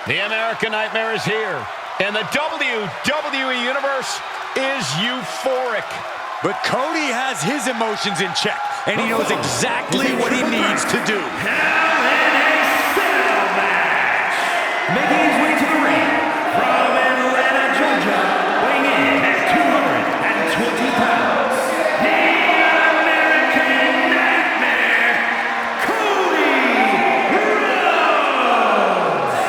The American Nightmare is here, and the WWE Universe is euphoric. But Cody has his emotions in check, and he knows exactly what he needs to do. Hell in a Cell match. Making his way to the ring from Atlanta, Georgia, weighing in at 220 pounds, the American Nightmare, Cody Rhodes.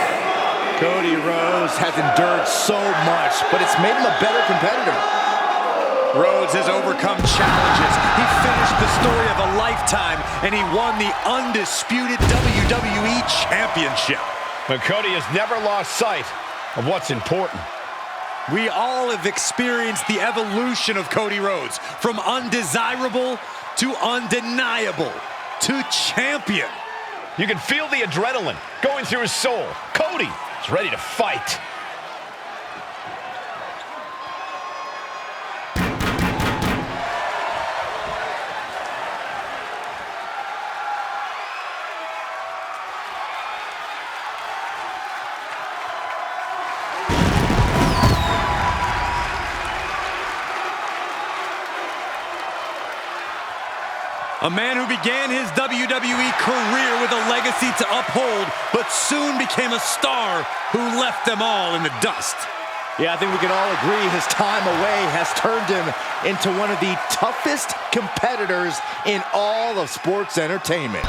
Cody Rhodes has endured so much, but it's made him a better competitor. Rhodes has overcome challenges. He finished the story of a lifetime, and he won the undisputed WWE Championship. But Cody has never lost sight of what's important. We all have experienced the evolution of Cody Rhodes, from undesirable to undeniable to champion. You can feel the adrenaline going through his soul. Cody is ready to fight. A man who began his WWE career with a legacy to uphold, but soon became a star who left them all in the dust. Yeah, I think we can all agree his time away has turned him into one of the toughest competitors in all of sports entertainment.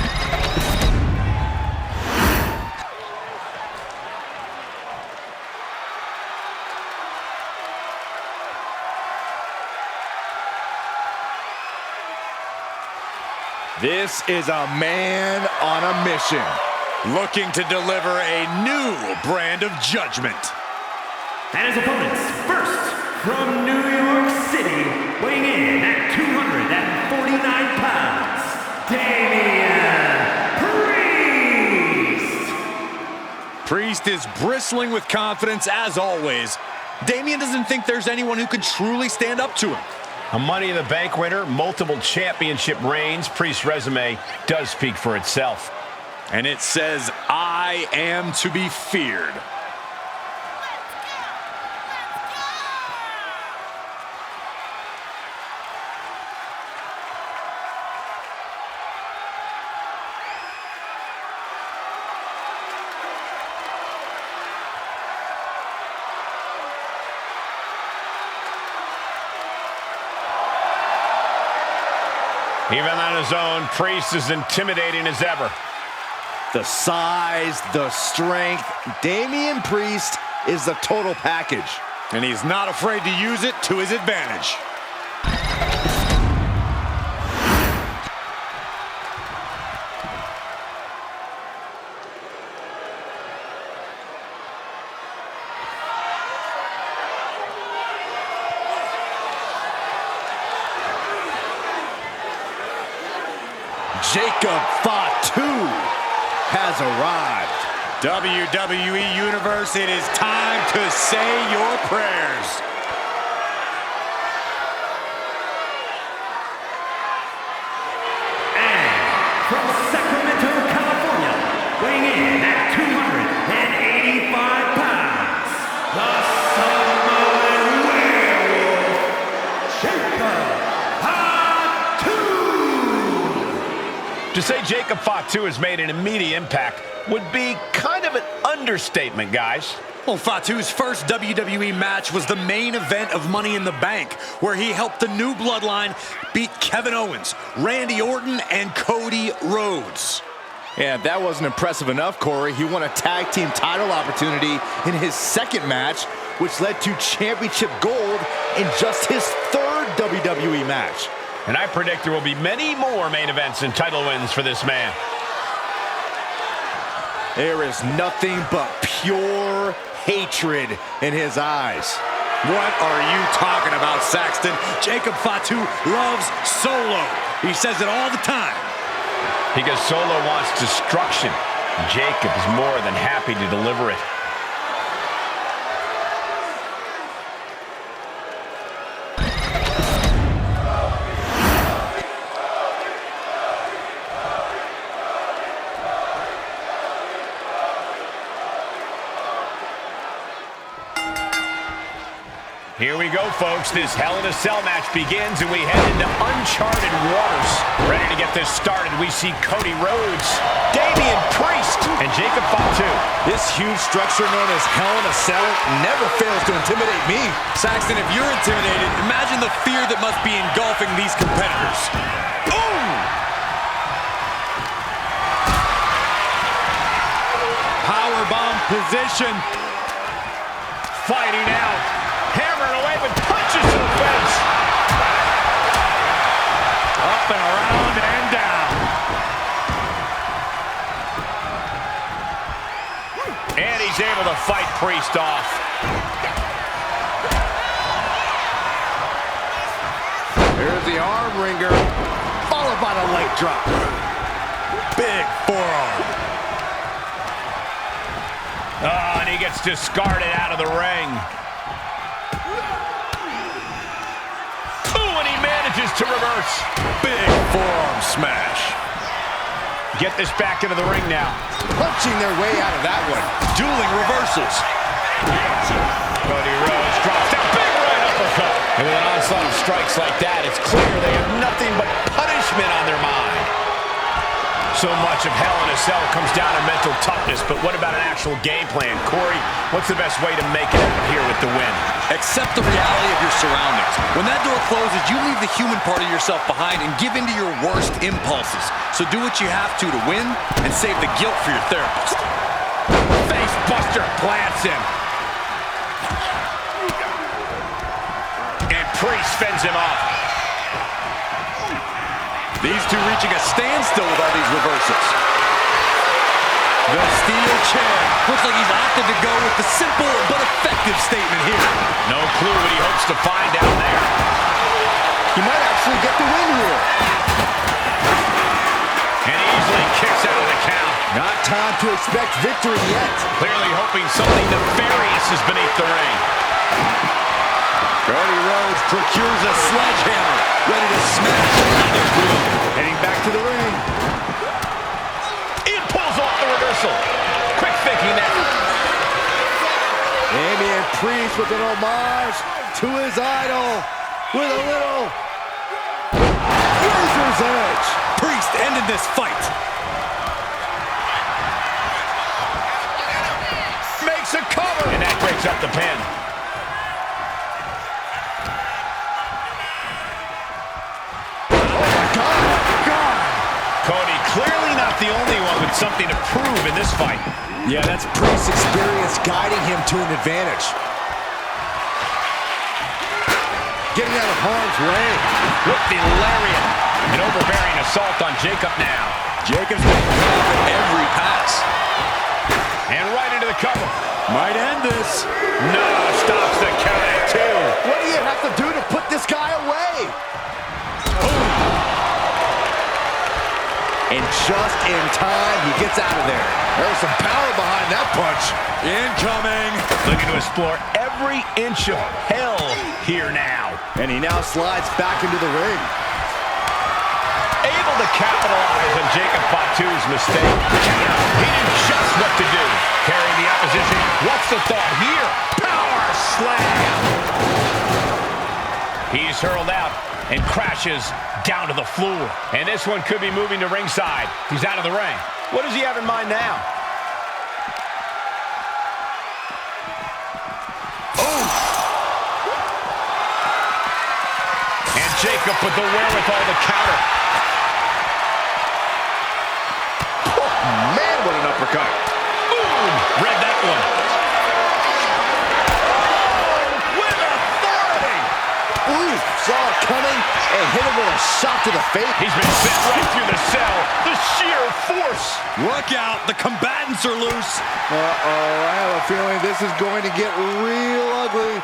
This is a man on a mission, looking to deliver a new brand of judgment. And his opponents, first from New York City, weighing in at 249 pounds, Damian Priest. Priest is bristling with confidence as always. Damian doesn't think there's anyone who could truly stand up to him. A Money in the Bank winner, multiple championship reigns. Priest's resume does speak for itself. And it says, I am to be feared. Even on his own, Priest is intimidating as ever. The size, the strength, Damian Priest is the total package. And he's not afraid to use it to his advantage. Jacob Fatu has arrived. WWE Universe, it is time to say your prayers. And from Sacramento, California, weighing in at 285 pounds, the Samoan Werewolf, Jacob Fatu. To say Jacob Fatu has made an immediate impact would be kind of an understatement, guys. Well, Fatu's first WWE match was the main event of Money in the Bank, where he helped the New Bloodline beat Kevin Owens, Randy Orton, and Cody Rhodes. Yeah, if that wasn't impressive enough, Corey, he won a tag team title opportunity in his second match, which led to championship gold in just his third WWE match. And I predict there will be many more main events and title wins for this man. There is nothing but pure hatred in his eyes. What are you talking about, Saxton? Jacob Fatu loves Solo. He says it all the time. Because Solo wants destruction. Jacob is more than happy to deliver it. Here we go, folks. This Hell in a Cell match begins, and we head into uncharted waters. Ready to get this started, we see Cody Rhodes, Damian Priest, and Jacob Fatu. This huge structure known as Hell in a Cell never fails to intimidate me. Saxton, if you're intimidated, imagine the fear that must be engulfing these competitors. Boom! Powerbomb position. Fighting out. Hammering away with punches to the face. Up and around and down. And he's able to fight Priest off. Here's the arm wringer, followed by the leg drop. Big forearm. Oh, and he gets discarded out of the ring. Ooh, and he manages to reverse. Big forearm smash. Get this back into the ring now. Punching their way out of that one. Dueling reversals. Cody Rhodes drops down. Big right uppercut. And with an onslaught of strikes like that, it's clear they have nothing but punishment on their mind. So much of Hell in a Cell comes down to mental toughness, but what about an actual game plan? Corey, what's the best way to make it out here with the win? Accept the reality of your surroundings. When that door closes, you leave the human part of yourself behind and give in to your worst impulses. So do what you have to win and save the guilt for your therapist. Face buster plants him. And Priest fends him off. These two reaching a standstill with all these reversals. The steel chair. Looks like he's opted to go with the simple but effective statement here. No clue what he hopes to find down there. He might actually get the win here. And he easily kicks out of the count. Not time to expect victory yet. Clearly hoping something nefarious is beneath the ring. Cody Rhodes procures a sledgehammer, ready to smash another group. Heading back to the ring. He pulls off the reversal. Quick thinking there. Damian Priest with an homage to his idol with a little razor's edge. Priest ended this fight. Makes a cover. And that breaks up the pin. Cody clearly not the only one with something to prove in this fight. Yeah, that's Priest's experience guiding him to an advantage. Getting out of harm's way. With the lariat. An overbearing assault on Jacob now. Jacob's been put up at every pass. And right into the cover. Might end this. No, stops the count at 2. What do you have to do to put this guy away? And just in time, he gets out of there. There's some power behind that punch. Incoming. Looking to explore every inch of hell here now. And he now slides back into the ring. Able to capitalize on Jacob Fatu's mistake. He knew just what to do. Carrying the opposition. What's the thought here? Power slam. He's hurled out and crashes down to the floor. And this one could be moving to ringside. He's out of the ring. What does he have in mind now? Oh! And Jacob with the wherewithal to counter. Oh, man, what an uppercut. Boom! Read that one. Saw it coming and hit him with a shot to the face. He's been sent right through the cell. The sheer force. Look out, the combatants are loose. Uh-oh, I have a feeling this is going to get real ugly.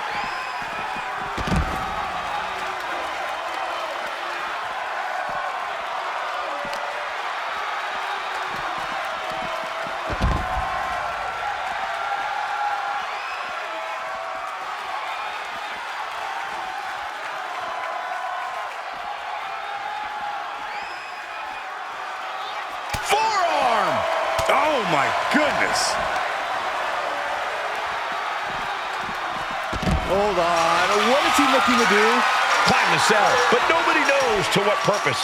Oh my goodness. Hold on. What is he looking to do? Climb the cell, but nobody knows to what purpose.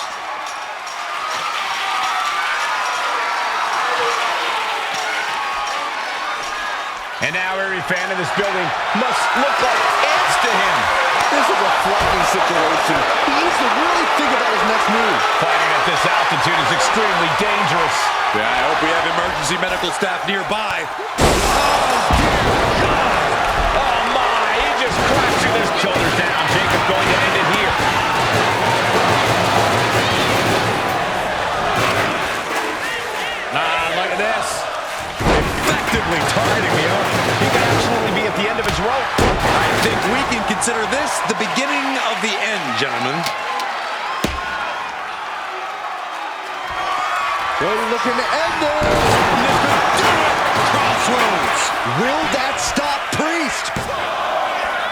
And now every fan in this building must look like ants to him. This is a frightening situation. He needs to really think about his next move. Fighting at this altitude is extremely dangerous. Yeah, I hope we have emergency medical staff nearby. Oh my, he just crashed his shoulders down. Jacob going to end it here. Look at this. Effectively targeting the arm. He could absolutely be at the end of his rope. I think we can consider this the beginning of the end, gentlemen. Cody looking to end it. Crossroads. Will that stop Priest?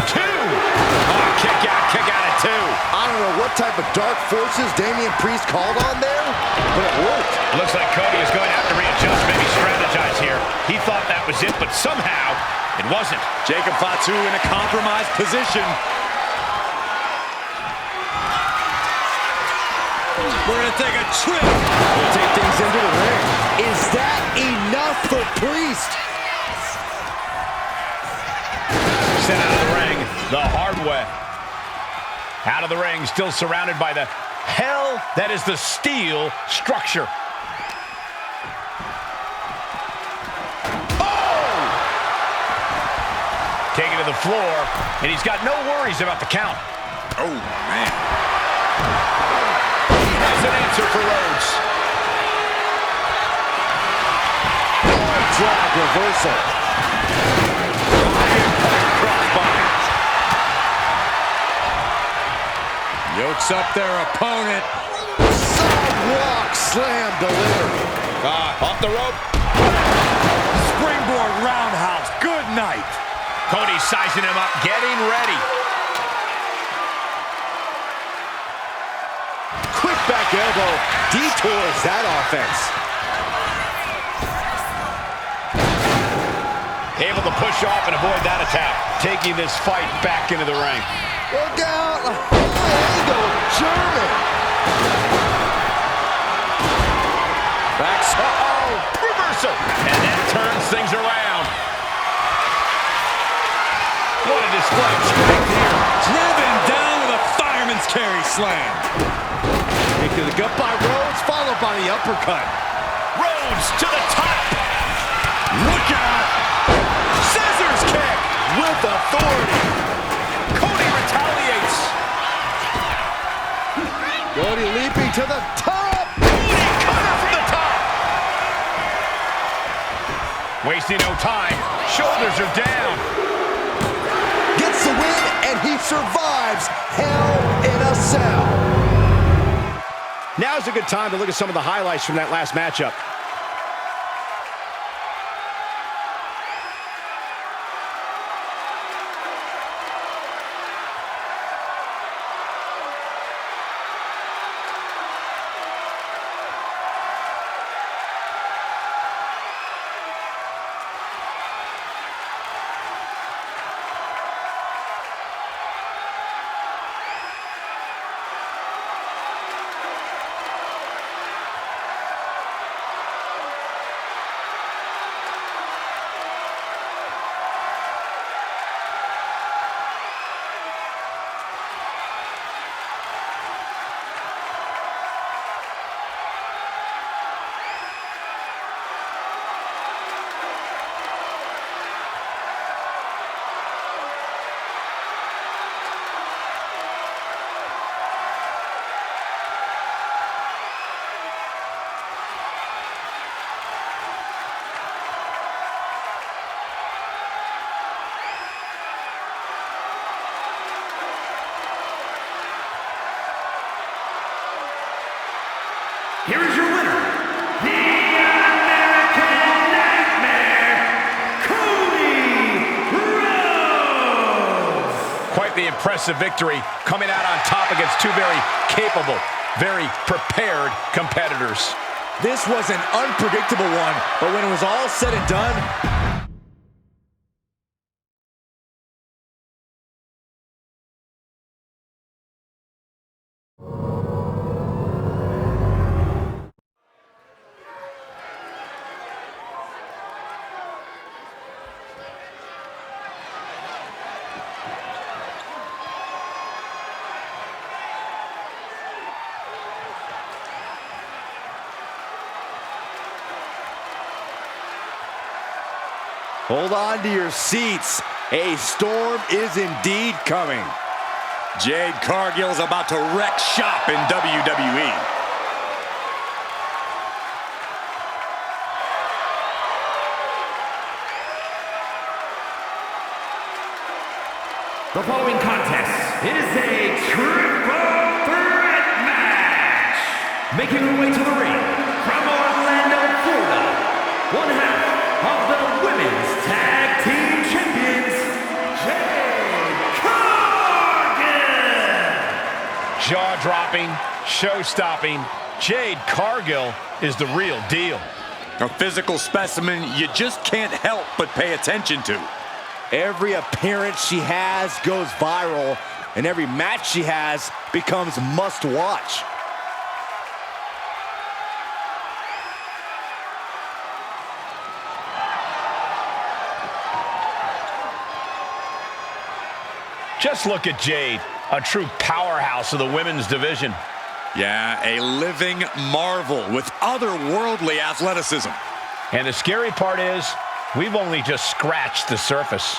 Two. Oh, kick out at two. I don't know what type of dark forces Damian Priest called on there, but it worked. Looks like Cody is going to have to readjust, maybe strategize here. He thought that was it, but somehow it wasn't. Jacob Fatu in a compromised position. We're going to take a trip. We'll take things into the ring. Is that enough for Priest? Sent out of the ring the hard way. Out of the ring, still surrounded by the hell that is the steel structure. Oh! Taken to the floor, and he's got no worries about the count. Oh, man. That's an answer for Rhodes. Drag reversal. Crossbody. Yokes up their opponent. Sidewalk slam delivered. Off the rope. Springboard roundhouse. Good night. Cody sizing him up, getting ready. Quick back elbow detours that offense. Able to push off and avoid that attack. Taking this fight back into the ring. Look out! High angle German. Back. Uh-oh! Reversal! And that turns things around. What a display of strength here. Driven down with a fireman's carry slam. Into the gut by Rhodes, followed by the uppercut. Rhodes to the top. Look out! Scissors kick With authority. Cody retaliates. Cody leaping to the top. Cody cutter from the top. Wasting no time. Shoulders are down. Gets the win, and he survives Hell in a Cell. Now's a good time to look at some of the highlights from that last matchup. Here is your winner, the American Nightmare, Cody Rhodes! Quite the impressive victory, coming out on top against two very capable, very prepared competitors. This was an unpredictable one, but when it was all said and done, Hold on to your seats. A storm is indeed coming. Jade Cargill's about to wreck shop in WWE. The following contest is a triple threat match. Making her way to the ring from Orlando, Florida, one half of the Women's Tag Team Champions, Jade Cargill. Jaw-dropping, show-stopping, Jade Cargill is the real deal. A physical specimen you just can't help but pay attention to. Every appearance she has goes viral, and every match she has becomes must-watch. Just look at Jade, a true powerhouse of the women's division. Yeah, a living marvel with otherworldly athleticism. And the scary part is, we've only just scratched the surface.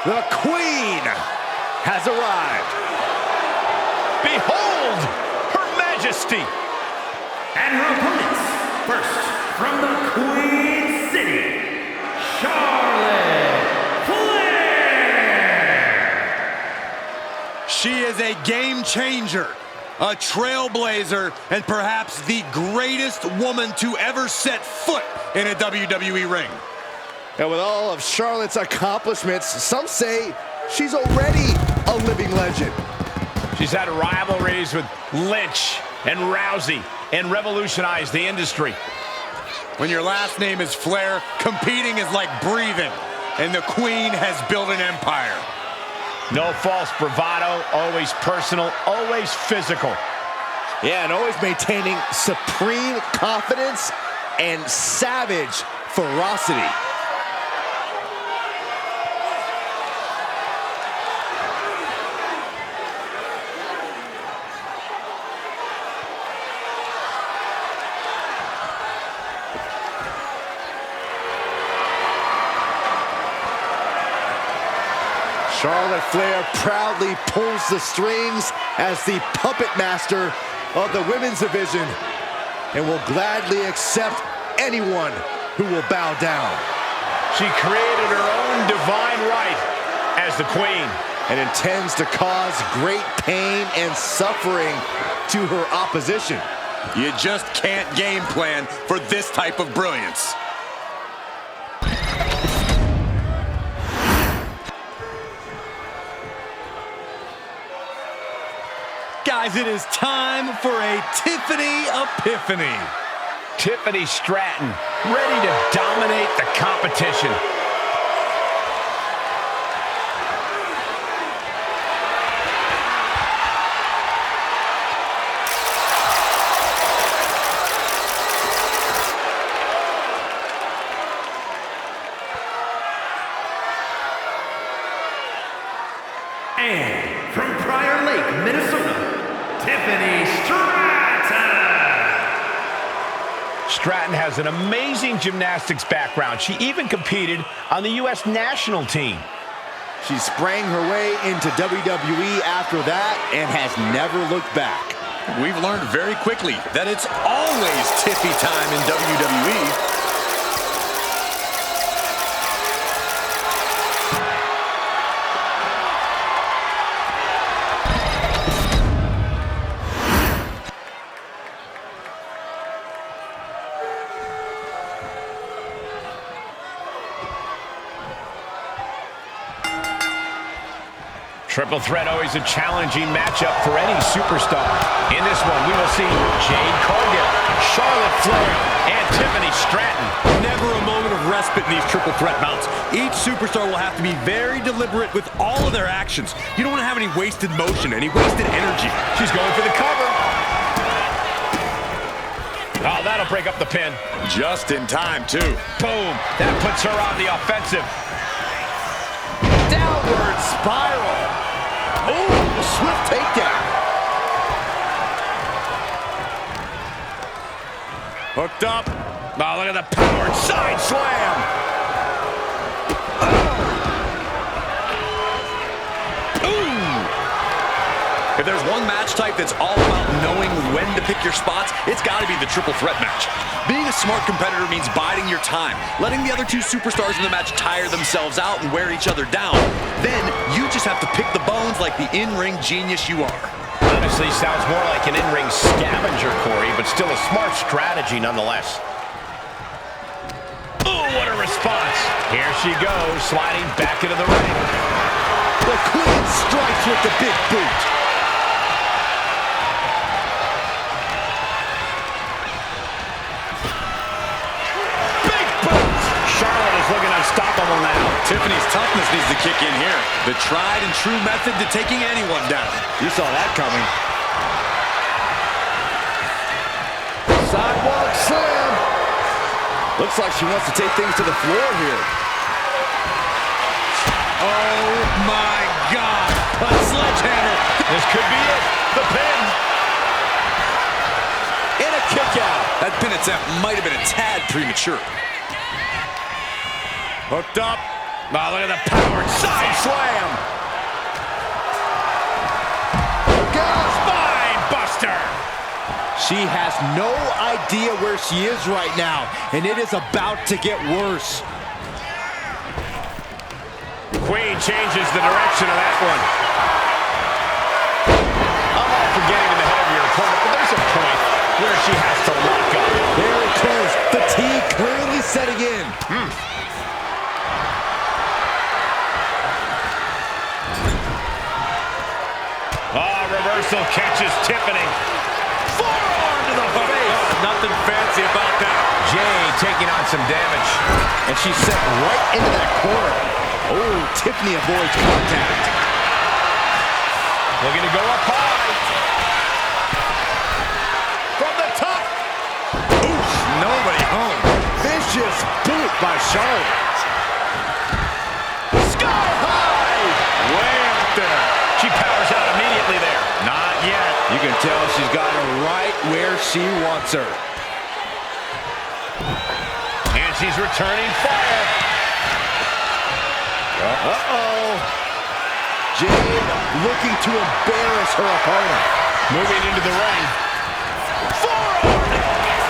The Queen has arrived. Behold, Her Majesty! And her opponents, first from the Queen City, Charlotte Flair. She is a game changer, a trailblazer, and perhaps the greatest woman to ever set foot in a WWE ring. And with all of Charlotte's accomplishments, some say she's already a living legend. She's had rivalries with Lynch and Rousey and revolutionized the industry. When your last name is Flair, competing is like breathing, and the Queen has built an empire. No false bravado, always personal, always physical. Yeah, and always maintaining supreme confidence and savage ferocity. Charlotte Flair proudly pulls the strings as the puppet master of the women's division and will gladly accept anyone who will bow down. She created her own divine right as the Queen. And intends to cause great pain and suffering to her opposition. You just can't game plan for this type of brilliance. Guys, it is time for a Tiffany Epiphany. Tiffany Stratton, ready to dominate the competition. And from Prior Lake, Minnesota, Tiffany Stratton. Stratton has an amazing gymnastics background. She even competed on the U.S. national team. She sprang her way into WWE after that and has never looked back. We've learned very quickly that it's always Tiffy time in WWE. Triple threat, always a challenging matchup for any superstar. In this one, we will see Jade Cargill, Charlotte Flair, and Tiffany Stratton. Never a moment of respite in these triple threat bouts. Each superstar will have to be very deliberate with all of their actions. You don't want to have any wasted motion, any wasted energy. She's going for the cover. Oh, that'll break up the pin. Just in time, too. Boom. That puts her on the offensive. Down downward spiral. Oh, swift takedown. Hooked up. Oh, look at the powered side slam. If there's one match type that's all about knowing when to pick your spots, it's got to be the triple threat match. Being a smart competitor means biding your time, letting the other two superstars in the match tire themselves out and wear each other down. Then you just have to pick the bones like the in-ring genius you are. Honestly, sounds more like an in-ring scavenger, Corey, but still a smart strategy nonetheless. Oh, what a response. Here she goes, sliding back into the ring. The Queen strikes with the big boot. Big boot. Charlotte is looking unstoppable now. Tiffany's toughness needs to kick in here. The tried and true method to taking anyone down. You saw that coming. Sidewalk slam. Looks like she wants to take things to the floor here. Oh my God, a sledgehammer. This could be it. The pin. And a kick out. That pin attempt might have been a tad premature. Hooked up. Oh, look at the powered side slam. Spine buster. She has no idea where she is right now, and it is about to get worse. Queen changes the direction of that one. I'm all for getting in the head of your opponent, but there's a point where she has to lock up. Very close. Fatigue clearly setting in. Reversal catches Tiffany. Forearm to the face. Nothing fancy about that. Jay taking on some damage. And she's set right into that corner. Oh, Tiffany avoids contact. Looking to go up high. From the top. Oof, nobody home. Vicious boot by Charlotte. Sky high. Way up there. She powers out immediately there. Not yet. You can tell she's got her right where she wants her. And she's returning fire. Uh-oh. Jade looking to embarrass her opponent. Moving into the ring. Forearm.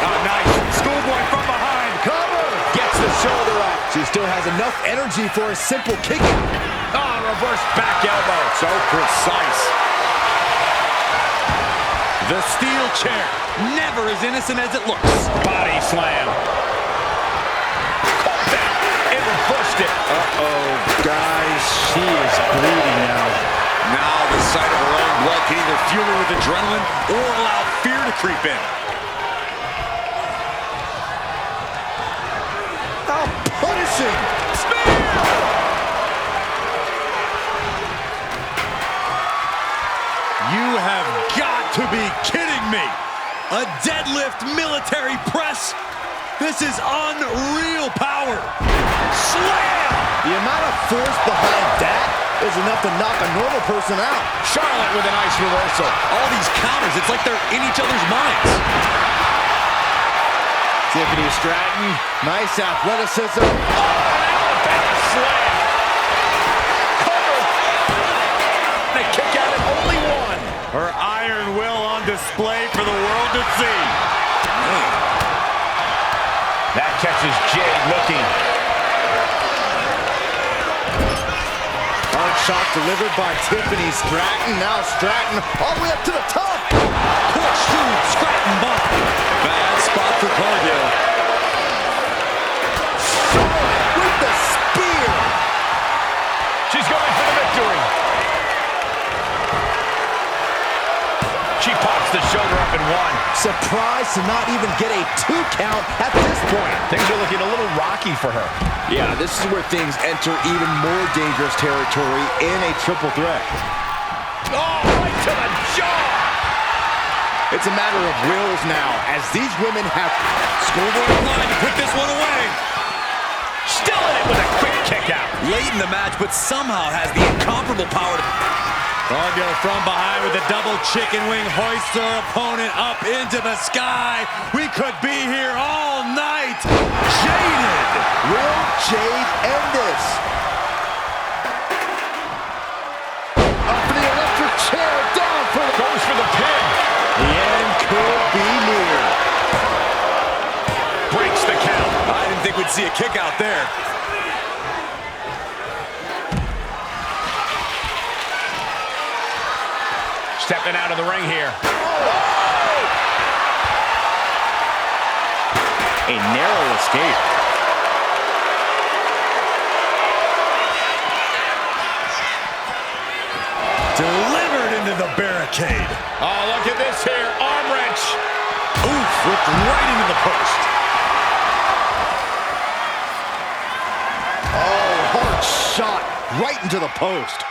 Oh, nice. Schoolboy from behind. Cover. Gets the shoulder up. She still has enough energy for a simple kick out. Oh, reverse back elbow. So precise. The steel chair, never as innocent as it looks. Body slam. Caught that. It reversed it. Uh-oh, guys, she is bleeding now. Now the sight of her own blood can either fuel her with adrenaline or allow fear to creep in. How punishing. Spear. You have got to be kidding me. A deadlift military press? This is unreal power. Slam! The amount of force behind that is enough to knock a normal person out. Charlotte with a nice reversal. All these counters, it's like they're in each other's minds. Tiffany Stratton, nice athleticism. Alabama slam. Cover. They kick out at only one. Her iron will on display for the world to see. That catches Jade looking. Hard shot delivered by Tiffany Stratton. Now Stratton all the way up to the top. Corkscrew Stratton bomb. Bad spot for Cargill. Charlotte with the spear. She's going for the victory. She pops the shoulder up in one. Surprised to not even get a 2 count at this point. Things are looking a little rocky for her. Yeah, this is where things enter even more dangerous territory in a triple threat. Oh, right to the jaw. It's a matter of wills now, as these women have... Schoolboy line to put this one away. Still in it with a quick kick out. Late in the match, but somehow has the incomparable power to... Cargill from behind with a double chicken wing, hoists her opponent up into the sky. We could be here all night. Jaded. Will Jade end this? Up for the electric chair, down for the... Goes for the pin. The end could be near. Breaks the count. I didn't think we'd see a kick out there. Stepping out of the ring here. A narrow escape. Delivered into the barricade. Oh, look at this here. Arm wrench. Oof, whipped right into the post. Oh, hard shot right into the post.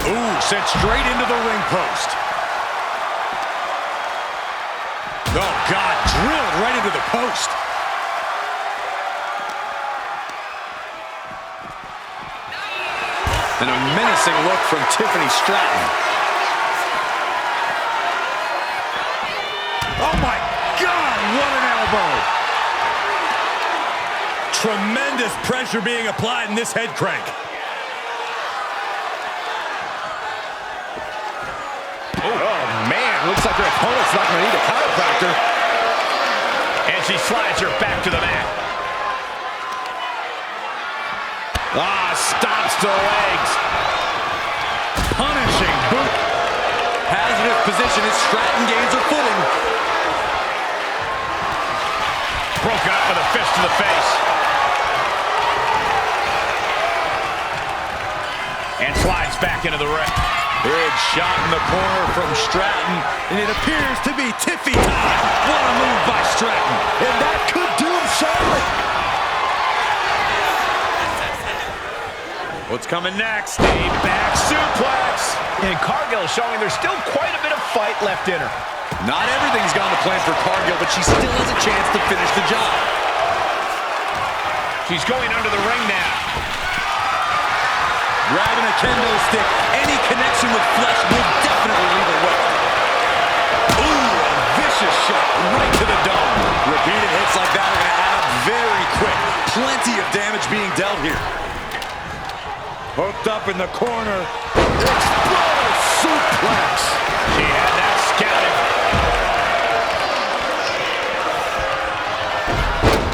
Ooh, sent straight into the ring post. Oh, God, drilled right into the post. And a menacing look from Tiffany Stratton. Oh, my God, what an elbow. Tremendous pressure being applied in this head crank. Oh, man, looks like her opponent's not going to need a chiropractor. And she slides her back to the mat. Stomps to the legs. Punishing boot. Hazardous position as Stratton gains her footing. Broken up with a fist to the face. And slides back into the ring. Big shot in the corner from Stratton, and it appears to be Tiffy time. What a move by Stratton. And that could doom Charlotte. What's coming next? A back suplex. And Cargill is showing there's still quite a bit of fight left in her. Not everything's gone to plan for Cargill, but she still has a chance to finish the job. She's going under the ring now. Grabbing a kendo stick, any connection with flesh will definitely leave a wet. Ooh, a vicious shot right to the dome. Repeated hits like that are going to add up very quick. Plenty of damage being dealt here. Hooked up in the corner. Explosive suplex. She had that scouted.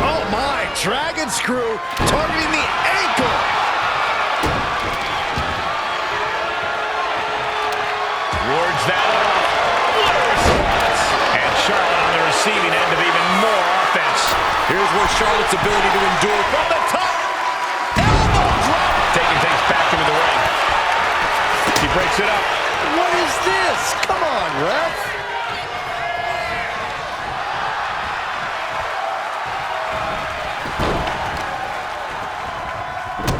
Oh, my. Dragon screw targeting the ankle. Wards that off. What a response. And Charlotte on the receiving end of even more offense. Here's where Charlotte's ability to endure From the top. Elbow drop. Taking things back into the ring. She breaks it up. What is this? Come on, ref.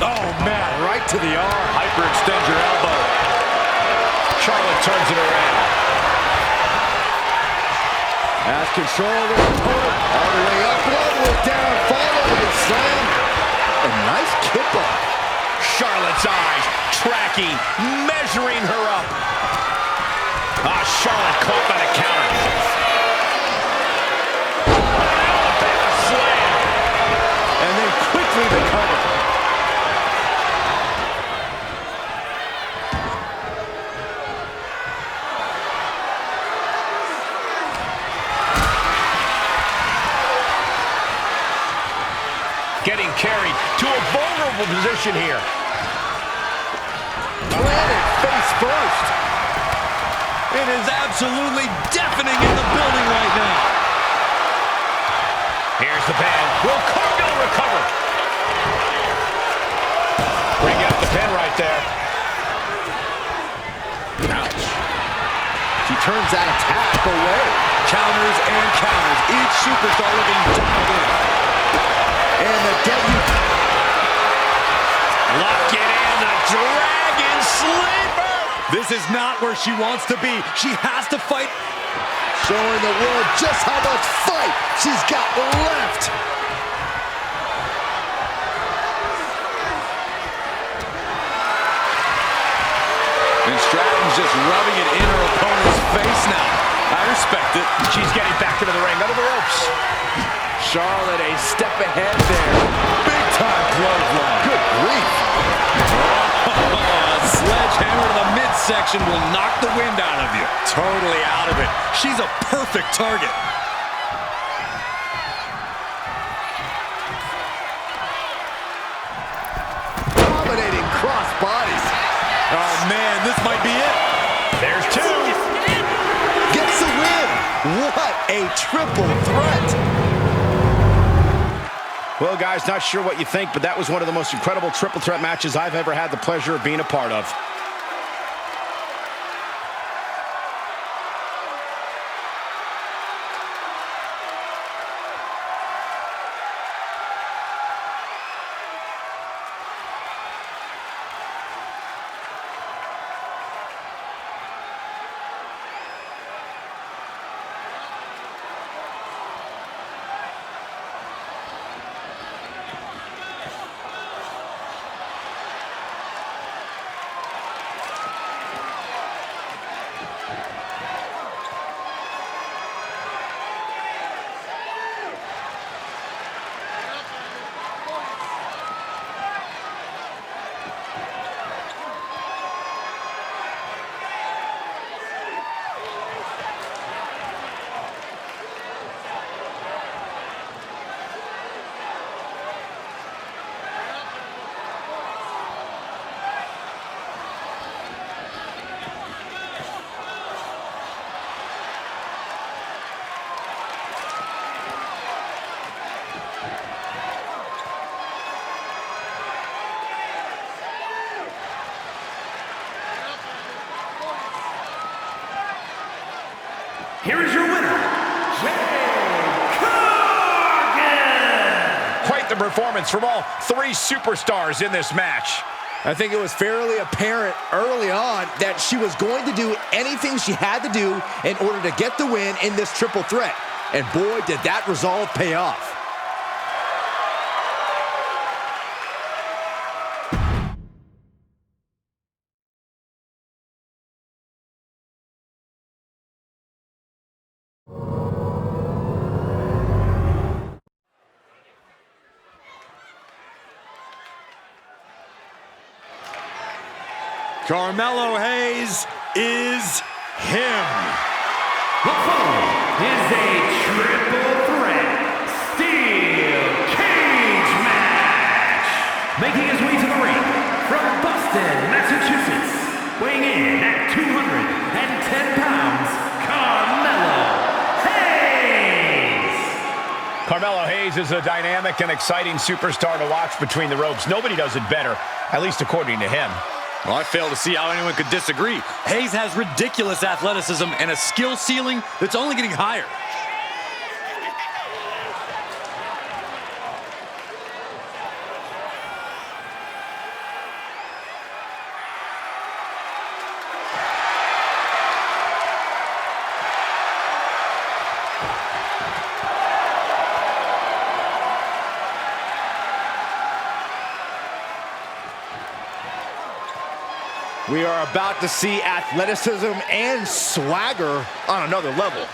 Oh, man, right to the arm. hyperextend your elbow. Charlotte turns it around. Has control of the opponent. All the way up, level down, following the slam. A nice kip up. Charlotte's eyes tracking, measuring her up. Charlotte caught by the counter. Alabama slam. And then quickly recover. Getting carried to a vulnerable position here. Planted face first. It is absolutely deafening in the building right now. Here's the pin. Will Cargill recover? Bring out the pin right there. Ouch. She turns that attack away. Counters and counters. Each superstar looking dialed in. And the debut. Lock it in. The Dragon Sleeper. This is not where she wants to be. She has to fight Showing the world just how much fight she's got left. And Stratton's just rubbing it in her opponent's face now. I respect it. She's getting back into the ring, under the ropes. Charlotte a step ahead there. Big time clothesline. Good grief. A sledgehammer to the midsection will knock the wind out of you. Totally out of it. She's a perfect target. Dominating cross bodies. Oh man, this might be it. There's two. Gets the win. What a triple threat. Well, guys, not sure what you think, but that was one of the most incredible triple threat matches I've ever had the pleasure of being a part of. Here is your winner, Quite the performance from all three superstars in this match. I think it was fairly apparent early on that she was going to do anything she had to do in order to get the win in this triple threat. And boy, did that resolve pay off. Carmelo Hayes is him. The following is a triple threat steel cage match. Making his way to the ring from Boston, Massachusetts, weighing in at 210 pounds, Carmelo Hayes. Carmelo Hayes is a dynamic and exciting superstar to watch between the ropes. Nobody does it better, at least according to him. Well, I fail to see how anyone could disagree. Hayes has ridiculous athleticism and a skill ceiling that's only getting higher. We are about to see athleticism and swagger on another level.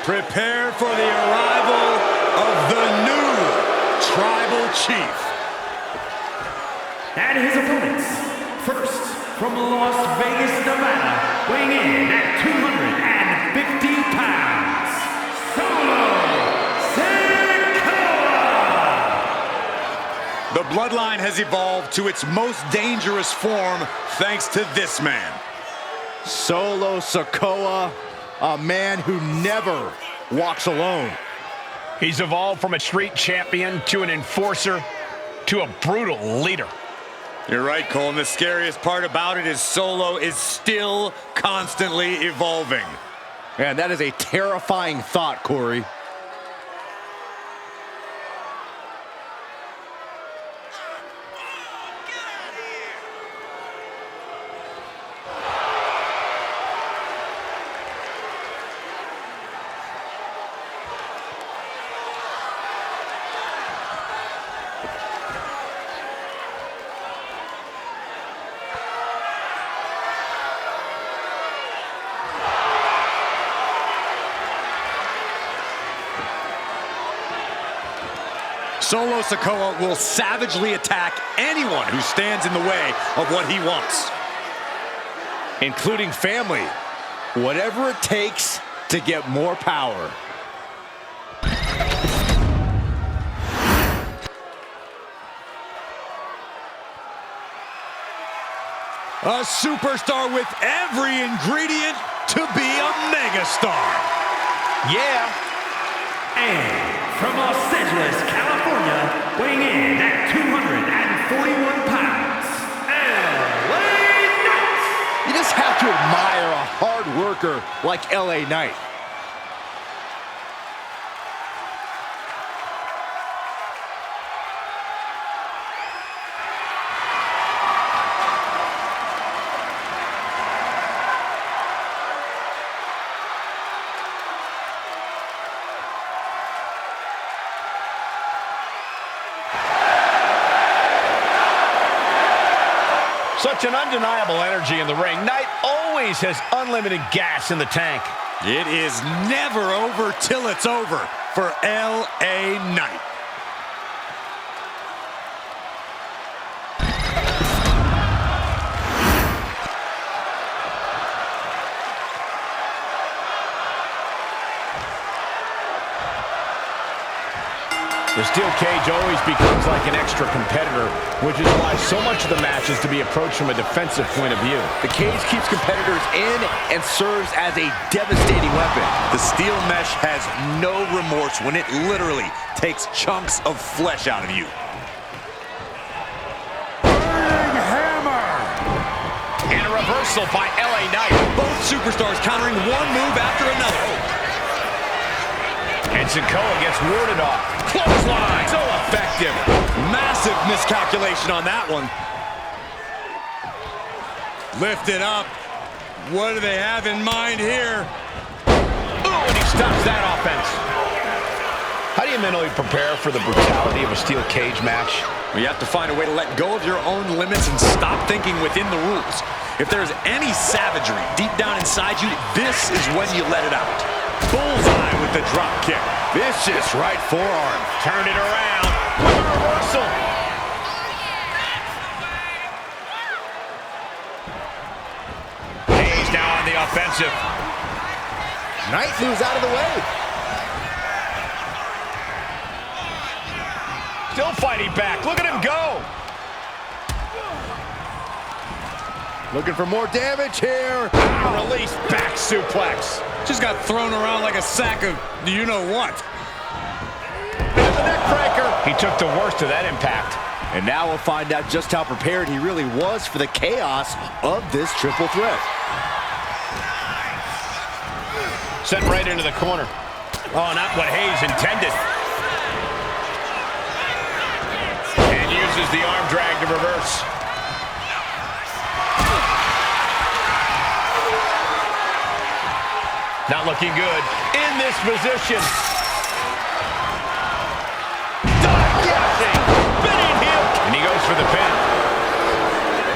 Prepare for the arrival of the new Tribal Chief. And his opponents, first from Las Vegas, Nevada, weighing in at 250 pounds, Solo Sikoa! The bloodline has evolved to its most dangerous form thanks to this man. Solo Sikoa, a man who never walks alone. He's evolved from a street champion to an enforcer to a brutal leader. You're right, Cole, and the scariest part about it is Solo is still constantly evolving. And that is a terrifying thought, Corey. Solo Sikoa will savagely attack anyone who stands in the way of what he wants. Including family. Whatever it takes to get more power. A superstar with every ingredient to be a megastar. Yeah. And from Los Angeles, California, weighing in at 241 pounds, LA Knight. You just have to admire a hard worker like LA Knight. Such an undeniable energy in the ring. Knight always has unlimited gas in the tank. It is never over till it's over for LA Knight. The steel cage always becomes like an extra competitor, which is why so much of the match is to be approached from a defensive point of view. The cage keeps competitors in and serves as a devastating weapon. The steel mesh has no remorse when it literally takes chunks of flesh out of you. Burning hammer! And a reversal by LA Knight. Both superstars countering one move after another. And Sikoa gets warded off. Clothesline! So effective. Massive miscalculation on that one. Lift it up. What do they have in mind here? Oh, and he stops that offense. How do you mentally prepare for the brutality of a steel cage match? You have to find a way to let go of your own limits and stop thinking within the rules. If there's any savagery deep down inside you, this is when you let it out. Bullseye with the drop kick. Vicious right forearm. Turn it around. With a reversal. He's now on the offensive. Knight moves out of the way. Still fighting back. Look at him go. Looking for more damage here. Release back suplex. Just got thrown around like a sack of you-know-what. There's the neck breaker. He took the worst of that impact. And now we'll find out just how prepared he really was for the chaos of this triple threat. Sent right into the corner. Oh, not what Hayes intended. And uses the arm drag to reverse. Not looking good in this position. Guessing. Spinning heel. And he goes for the pin.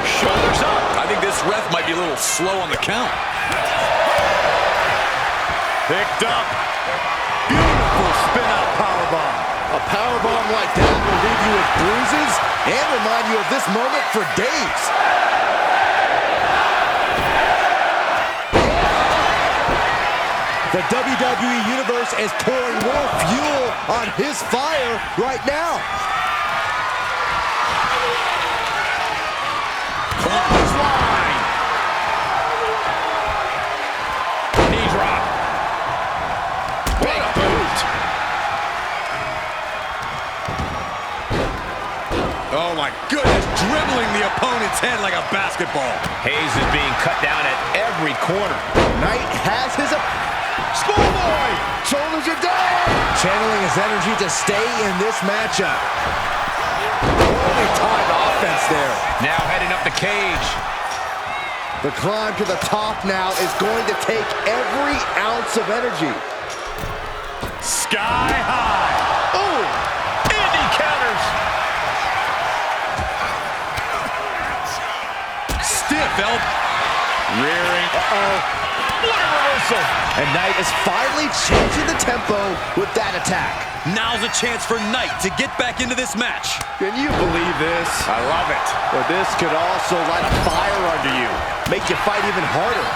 Shoulders up. I think this ref might be a little slow on the count. Picked up. Beautiful spin-out powerbomb. A powerbomb like that will leave you with bruises and remind you of this moment for days. The WWE Universe is pouring more fuel on his fire right now. Clothesline. Knee drop. Big boot. Oh my goodness, dribbling the opponent's head like a basketball. Hayes is being cut down at every corner. Knight has his... Schoolboy! Shoulders are down! Channeling his energy to stay in this matchup. Poorly timed offense there. Now heading up the cage. The climb to the top now is going to take every ounce of energy. Sky high. Ooh! Andy counters. Stiff elbow. Rearing. Uh-oh. What a reversal. And Knight is finally changing the tempo with that attack. Now's a chance for Knight to get back into this match. Can you believe this? I love it. But this could also light a fire under you. Make you fight even harder.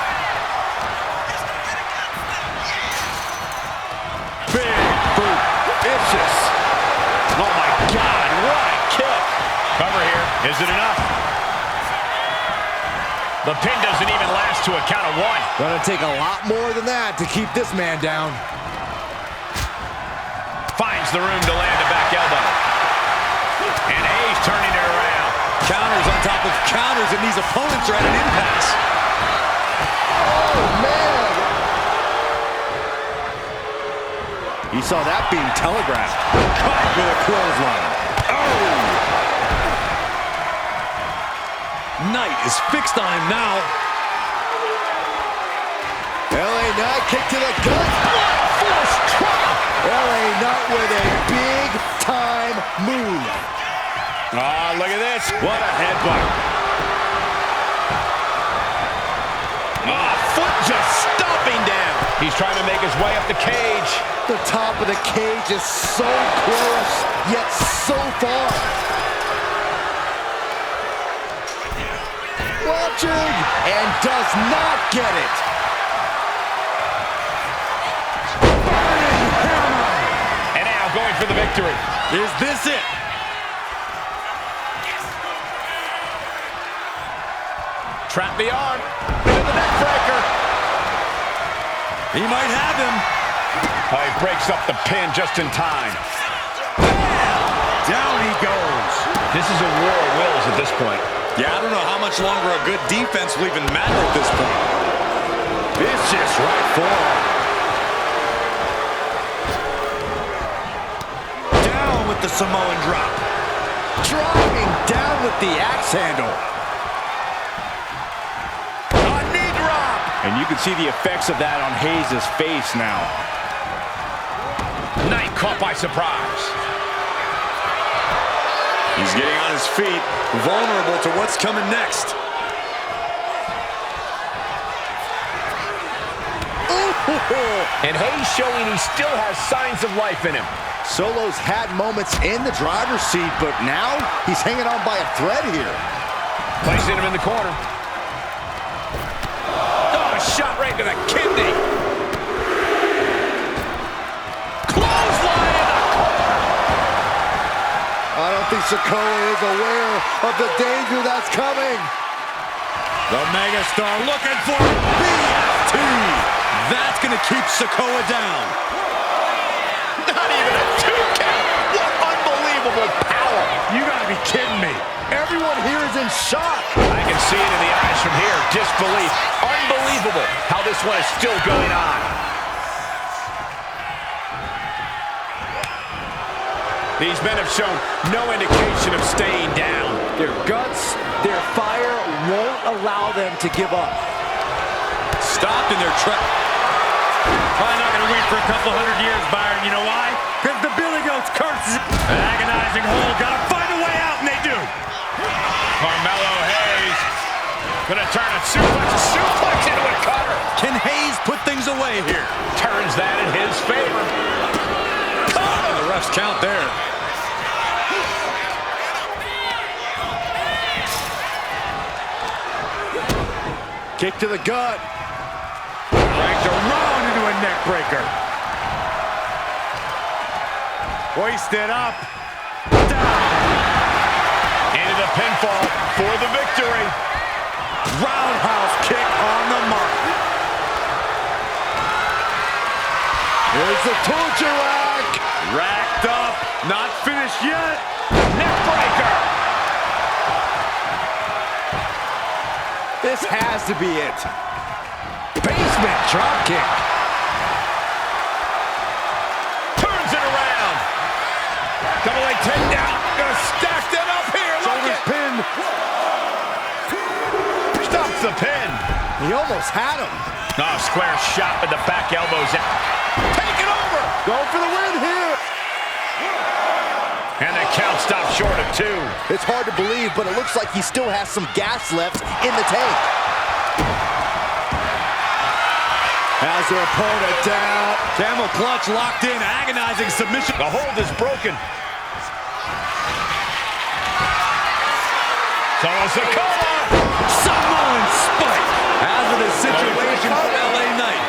Big boot. Vicious. Oh my God, what a kick. Cover here. Is it enough? The pin doesn't even last to a count of one. Gonna take a lot more than that to keep this man down. Finds the room to land a back elbow. And Hayes turning it around. Counters on top of counters, and these opponents are at an impasse. Oh, man! He saw that being telegraphed. Caught with a clothesline. Oh! Knight is fixed on him now. LA Knight kick to the gut. Force trap. LA Knight with a big-time move. Oh, look at this. What a headbutt. Oh, foot just stomping down. He's trying to make his way up the cage. The top of the cage is so close, yet so far. Watching, and does not get it. Burning hammer. And now going for the victory. Is this it? Trap the arm. Into the neck breaker. He might have him. Oh, he breaks up the pin just in time. Down he goes. This is a war of wills at this point. Yeah, I don't know how much longer a good defense will even matter at this point. Vicious right forearm. Down with the Samoan drop. Driving down with the axe handle. A knee drop. And you can see the effects of that on Hayes' face now. Knight caught by surprise. He's getting on his feet, vulnerable to what's coming next. And Hayes showing he still has signs of life in him. Solo's had moments in the driver's seat, but now he's hanging on by a thread here. Placing him in the corner. Oh, a shot right to the kidney. Clothesline in the corner. I don't think Sikoa is aware of the danger that's coming. The megastar looking for BFT. That's going to keep Sikoa down. Not even a 2 count. What unbelievable power. You got to be kidding me. Everyone here is in shock. I can see it in the eyes from here. Disbelief. Unbelievable how this one is still going on. These men have shown no indication of staying down. Their guts, their fire won't allow them to give up. Stopped in their track. Probably not going to wait for a couple hundred years, Byron. You know why? Because the Billy Goat's curse. An agonizing hold. Got to find a way out, and they do. Carmelo Hayes gonna turn a suplex into a cover. Can Hayes put things away here? Turns that in his favor. Oh, the refs count there. Kick to the gut. Dragged around into a neck breaker. Hoisted up. Into the pinfall for the victory. Roundhouse kick on the mark. Here's the torture rack. Racked up. Not finished yet. Neck breaker. This has to be it. Basement drop kick. Turns it around. Double leg takedown. Gonna stack that up here. Look Shoulders it. pinned. Stops the pin. He almost had him. Oh, square shot with the back elbows out. Take it over. Go for the win here. And the count stopped short of 2. It's hard to believe, but it looks like he still has some gas left in the tank. Has their opponent down. Camel clutch locked in, agonizing submission. The hold is broken. Sikoa. Samoan spike. Hazardous situation for LA Knight.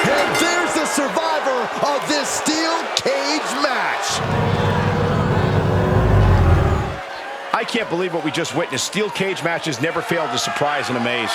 And there's the survivor of this steel cage match. I can't believe what we just witnessed. Steel cage matches never fail to surprise and amaze.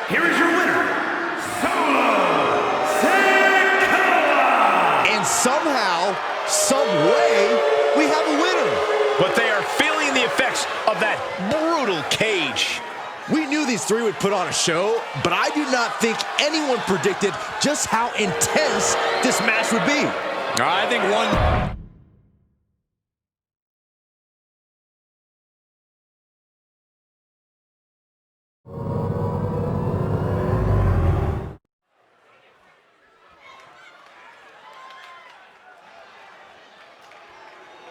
Here is your winner, Sikoa! And somehow, some way, we have a winner. But they are feeling the effects of that brutal cage. We knew these three would put on a show, but I do not think anyone predicted just how intense this match would be. I think one...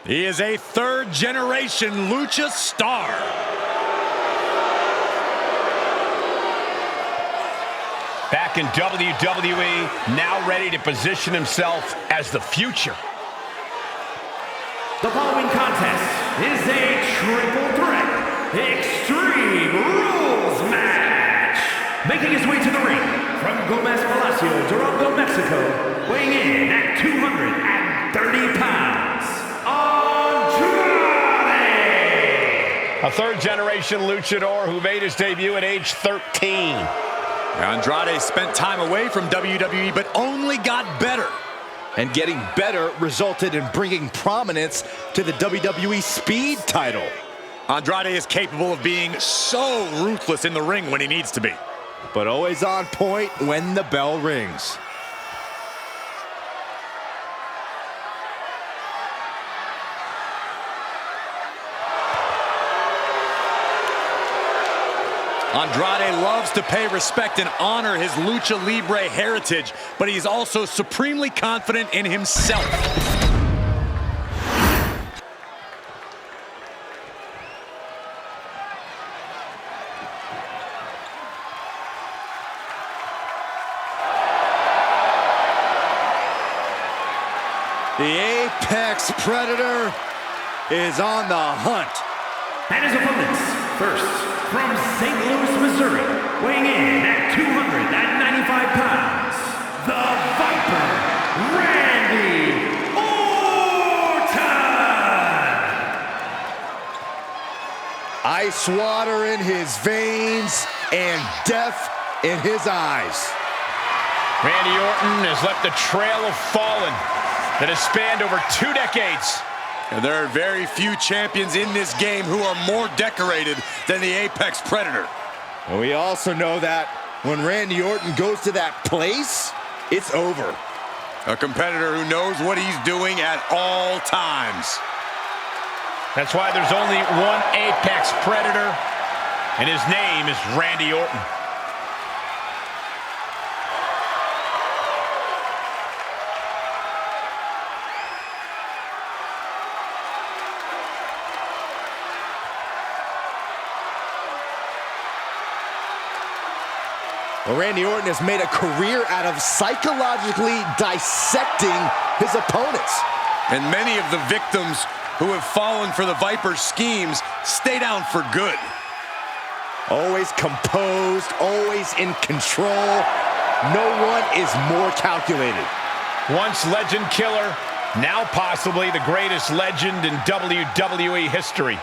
He is a third-generation lucha star. Back in WWE, now ready to position himself as the future. The following contest is a triple threat Extreme Rules match. Making his way to the ring from Gomez Palacio, Durango, Mexico, weighing in at 230 pounds, Andrade! A third-generation luchador who made his debut at age 13. Andrade spent time away from WWE, but only got better. And getting better resulted in bringing prominence to the WWE Speed title. Andrade is capable of being so ruthless in the ring when he needs to be. But always on point when the bell rings. Andrade loves to pay respect and honor his Lucha Libre heritage, but he's also supremely confident in himself. The Apex Predator is on the hunt. And his opponents, first, from St. Louis, Missouri, weighing in at 295 pounds, the Viper, Randy Orton! Ice water in his veins and death in his eyes. Randy Orton has left a trail of fallen that has spanned over 2 decades. And there are very few champions in this game who are more decorated than the Apex Predator. And we also know that when Randy Orton goes to that place, it's over. A competitor who knows what he's doing at all times. That's why there's only one Apex Predator, and his name is Randy Orton. Well, Randy Orton has made a career out of psychologically dissecting his opponents. And many of the victims who have fallen for the Viper's schemes stay down for good. Always composed, always in control. No one is more calculated. Once legend killer, now possibly the greatest legend in WWE history.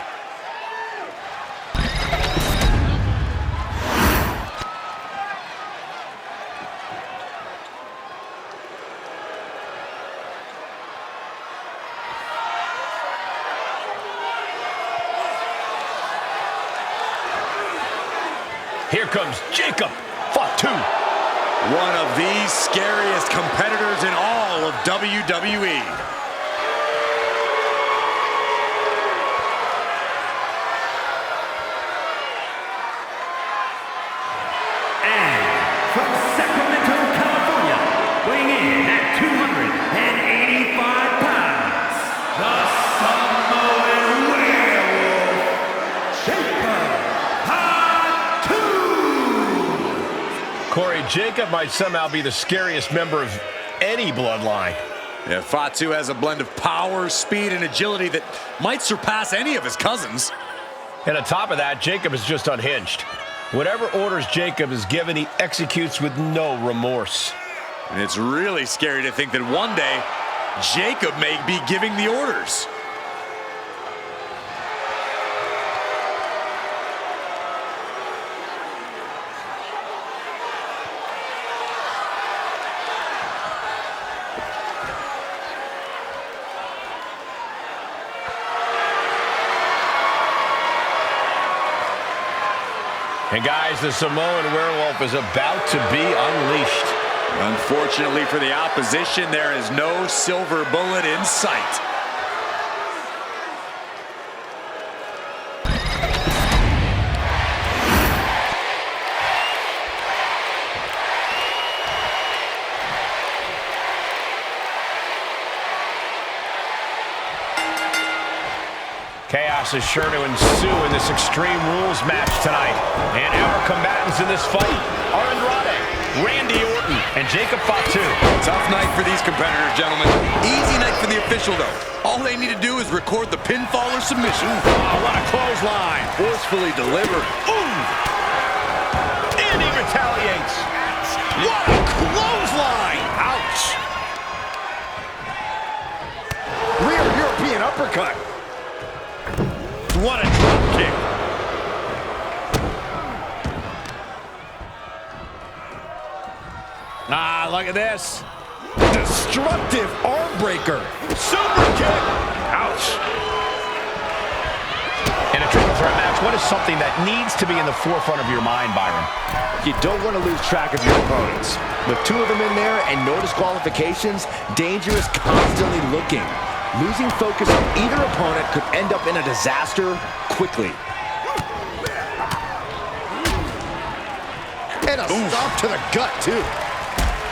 Here comes Jacob Fatu. One of the scariest competitors in all of WWE. And from Sacramento, California, weighing in at 285 pounds, the Samoan Werewolf, Jacob Fatu. Corey, Jacob might somehow be the scariest member of any bloodline. Yeah, Fatu has a blend of power, speed, and agility that might surpass any of his cousins. And on top of that, Jacob is just unhinged. Whatever orders Jacob is given, he executes with no remorse. And it's really scary to think that one day, Jacob may be giving the orders. And guys, the Samoan Werewolf is about to be unleashed. Unfortunately for the opposition, there is no silver bullet in sight. Chaos is sure to ensue in this Extreme Rules match tonight. And our combatants in this fight are Andrade, Randy Orton, and Jacob Fatu. Tough night for these competitors, gentlemen. Easy night for the official, though. All they need to do is record the pinfall or submission. Oh, what a clothesline. Forcefully delivered. Ooh! And he retaliates. What a clothesline! Ouch! Rear European uppercut. What a drop kick. Ah, look at this. Destructive arm breaker. Super kick. Ouch. In a triple threat match, what is something that needs to be in the forefront of your mind, Byron? You don't want to lose track of your opponents. With two of them in there and no disqualifications, danger is constantly looking. Losing focus on either opponent could end up in a disaster quickly. And a stomp to the gut, too.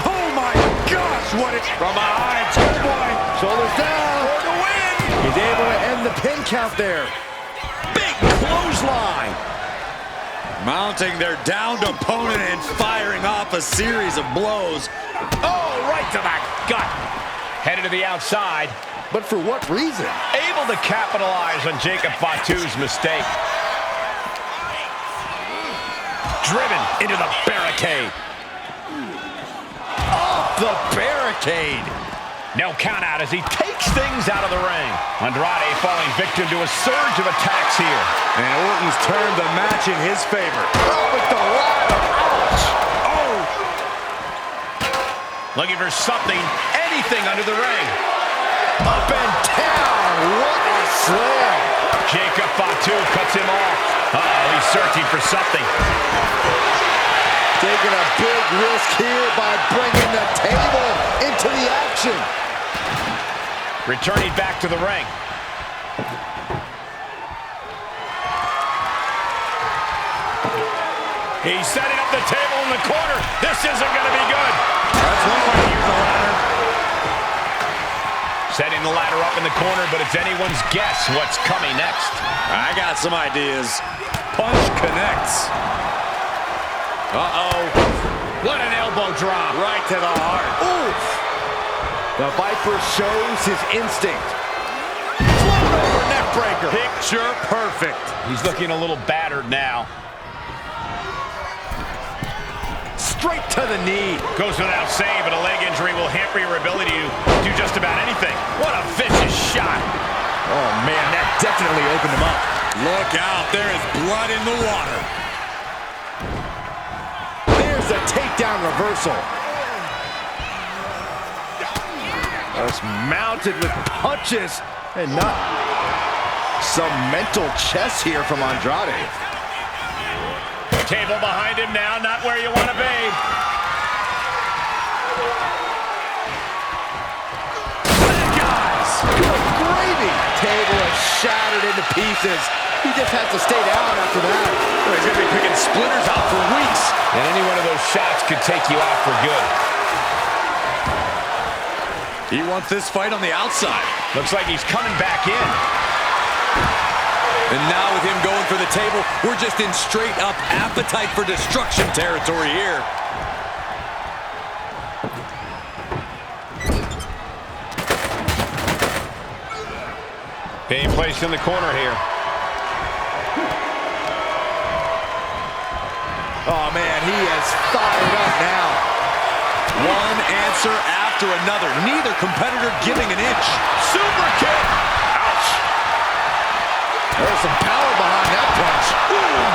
Oh my gosh, what is from behind, boy. Shoulders down. For the win. He's able to end the pin count there. Big clothesline. Mounting their downed opponent and firing off a series of blows. Oh, right to the gut. Headed to the outside. But for what reason? Able to capitalize on Jacob Fatu's mistake. Driven into the barricade. Off the barricade. No count out as he takes things out of the ring. Andrade falling victim to a surge of attacks here. And Orton's turned the match in his favor. Oh, with the ladder. Ouch. Oh! Looking for something, anything under the ring. Up and down. What a slam. Jacob Fatu cuts him off. Uh-oh, he's searching for something. Taking a big risk here by bringing the table into the action. Returning back to the ring. He's setting up the table in the corner. This isn't going to be good. That's one way to use the ladder. Setting the ladder up in the corner, but it's anyone's guess what's coming next. I got some ideas. Punch connects. Uh-oh. What an elbow drop. Right to the heart. Oof. The Viper shows his instinct. Float over neck breaker. Picture perfect. He's looking a little battered now. Straight to the knee. Goes without saying, but a leg injury will hamper your ability to do just about anything. What a vicious shot. Oh, man, that definitely opened him up. Look out, there is blood in the water. There's a takedown reversal. Just mounted with punches and not some mental chess here from Andrade. Table behind him now, not where you want to be. Guys, good gravy. Table is shattered into pieces. He just has to stay down after that. Well, he's going to be picking splinters out for weeks. And any one of those shots could take you out for good. He wants this fight on the outside. Looks like he's coming back in. And now with him going for the table, we're just in straight-up appetite for destruction territory here. Being placed in the corner here. Oh, man, he is fired up now. One answer after another. Neither competitor giving an inch. Super kick. Ouch. There's some power behind that punch. Ooh.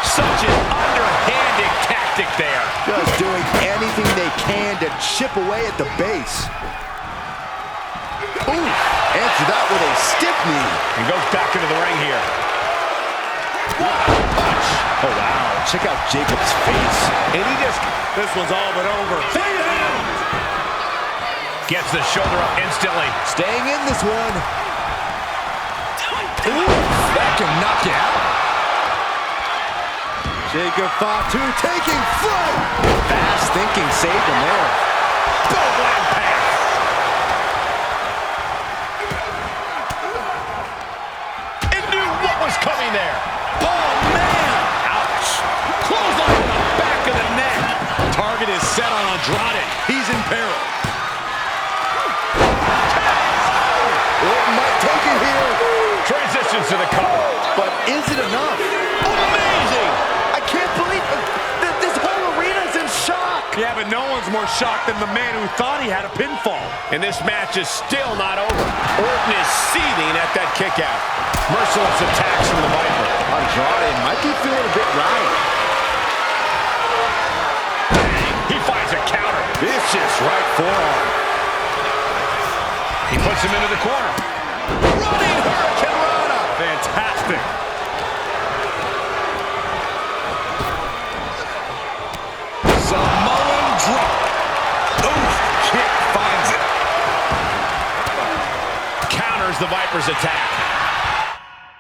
Such an underhanded tactic there. Just doing anything they can to chip away at the base. Ooh, answer that with a stiff knee. And goes back into the ring here. What a punch. Oh, wow. Check out Jacob's face. And he just This one's all but over. gets the shoulder up instantly. Staying in this one. Ooh, that can knock you out. Jacob Fatu taking flight. Fast thinking saved him there. Boom, land pass. And knew what was coming there. Oh, man! Ouch. Clothesline in the back of the neck. Target is set on Andrade. He's in peril. It might take it here. Transitions to the cover. But is it enough? Amazing. I can't believe this whole arena's in shock. Yeah, but no one's more shocked than the man who thought he had a pinfall. And this match is still not over. Orton is seething at that kick out. Merciless attacks from the Viper. Andrade might be feeling a bit right. He finds a counter. Vicious right forearm. He puts him into the corner. Running Hurricane Rana. Fantastic. Samoan drop. Oof, kick finds it. Counters the Viper's attack.